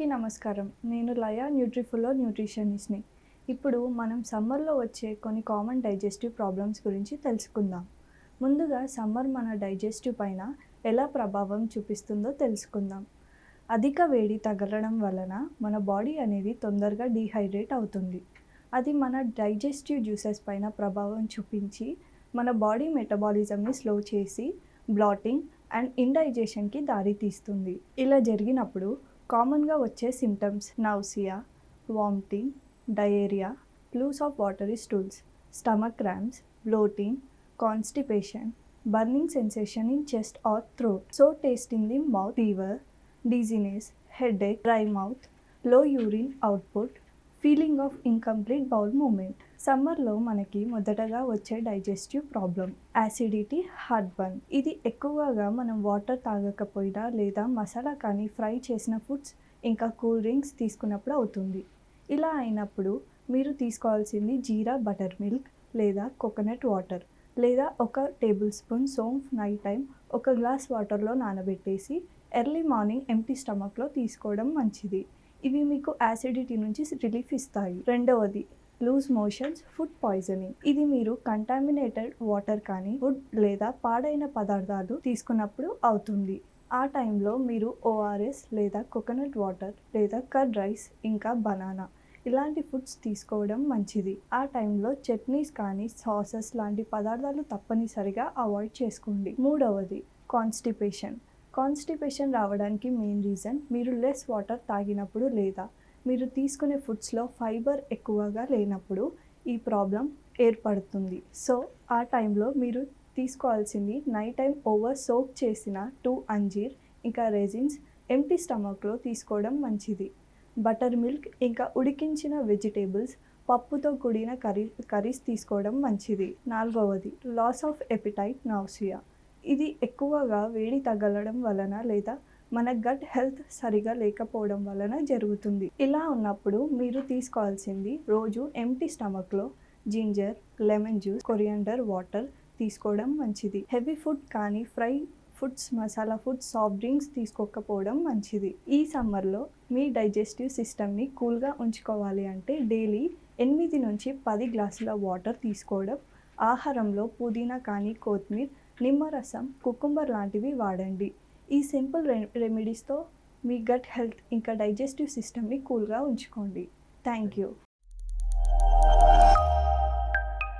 నమస్కారం. నేను లయ న్యూట్రిఫుల్లో న్యూట్రిషనిస్ట్‌ని. ఇప్పుడు మనం సమ్మర్‌లో వచ్చే కొన్ని కామన్ డైజెస్టివ్ ప్రాబ్లమ్స్ గురించి తెలుసుకుందాం. ముందుగా సమ్మర్ మన డైజెస్టివ్ పైన ఎలా ప్రభావం చూపిస్తుందో తెలుసుకుందాం. అధిక వేడి తగలడం వలన మన బాడీ అనేది తొందరగా డీహైడ్రేట్ అవుతుంది. అది మన డైజెస్టివ్ జ్యూసెస్ పైన ప్రభావం చూపించి మన బాడీ మెటబాలిజంని స్లో చేసి బ్లాటింగ్ అండ్ ఇండైజెషన్‌కి దారితీస్తుంది. ఇలా జరిగినప్పుడు కామన్‌గా వచ్చే symptoms nausea, vomiting, diarrhoea, loose of watery stools, stomach cramps, bloating, constipation, burning sensation in chest or throat, sour taste in the mouth, fever, dizziness, headache, dry mouth, low urine output, feeling of incomplete bowel movement. సమ్మర్‌లో మనకి మొదటగా వచ్చే digestive problem acidity, హార్ట్‌బర్న్. ఇది ఎక్కువగా మనం water తాగకపోయినా లేదా మసాలా కానీ fry చేసిన ఫుడ్స్ ఇంకా కూల్ డ్రింక్స్ తీసుకున్నప్పుడు అవుతుంది. ఇలా అయినప్పుడు మీరు తీసుకోవాల్సింది జీరా బటర్ మిల్క్ లేదా కోకోనట్ వాటర్ లేదా ఒక table spoon saunf night time ఒక గ్లాస్ వాటర్లో నానబెట్టేసి ఎర్లీ మార్నింగ్ ఎంప్టీ స్టమక్లో తీసుకోవడం మంచిది. ఇవి మీకు యాసిడిటీ నుంచి రిలీఫ్ ఇస్తాయి. రెండవది లూజ్ మోషన్స్, ఫుడ్ పాయిజనింగ్. ఇది మీరు కంటామినేటెడ్ వాటర్ కానీ ఫుడ్ లేదా పాడైన పదార్థాలు తీసుకున్నప్పుడు అవుతుంది. ఆ టైంలో మీరు ఓఆర్ఎస్ లేదా కోకోనట్ వాటర్ లేదా కర్డ్ రైస్ ఇంకా బనానా ఇలాంటి ఫుడ్స్ తీసుకోవడం మంచిది. ఆ టైంలో చట్నీస్ కానీ సాసెస్ లాంటి పదార్థాలు తప్పనిసరిగా అవాయిడ్ చేసుకోండి. మూడవది కాన్స్టిపేషన్ రావడానికి మెయిన్ రీజన్ మీరు లెస్ వాటర్ తాగినప్పుడు లేదా మీరు తీసుకునే ఫుడ్స్లో ఫైబర్ ఎక్కువగా లేనప్పుడు ఈ ప్రాబ్లం ఏర్పడుతుంది. సో ఆ టైంలో మీరు తీసుకోవాల్సింది నైట్ టైం ఓవర్ సోక్ చేసిన 2 అంజీర్ ఇంకా రెజిన్స్ ఎంప్టీ స్టమక్లో తీసుకోవడం మంచిది. బటర్ మిల్క్ ఇంకా ఉడికించిన వెజిటేబుల్స్, పప్పుతో కూడిన కర్రీస్ తీసుకోవడం మంచిది. నాలుగవది లాస్ ఆఫ్ ఎపిటైట్, నౌసియా. ఇది ఎక్కువగా వేడి తగలడం వలన లేదా మన గట్ హెల్త్ సరిగా లేకపోవడం వలన జరుగుతుంది. ఇలా ఉన్నప్పుడు మీరు తీసుకోవాల్సింది రోజు ఎంప్టీ స్టమక్లో ginger, lemon juice, coriander water తీసుకోవడం మంచిది. హెవీ ఫుడ్ కానీ fry foods, masala foods, soft drinks తీసుకోకపోవడం మంచిది. ఈ సమ్మర్లో మీ డైజెస్టివ్ సిస్టమ్ని కూల్గా ఉంచుకోవాలి అంటే డైలీ 8 నుంచి 10 గ్లాసుల వాటర్ తీసుకోవడం, ఆహారంలో పుదీనా కానీ కొత్తిమీర, నిమ్మరసం, కుకుంబర్ లాంటివి వాడండి. ఈ సింపుల్ రెమెడీస్తో మీ గట్ హెల్త్ ఇంకా డైజెస్టివ్ సిస్టమ్ని కూల్గా ఉంచుకోండి. Thank you.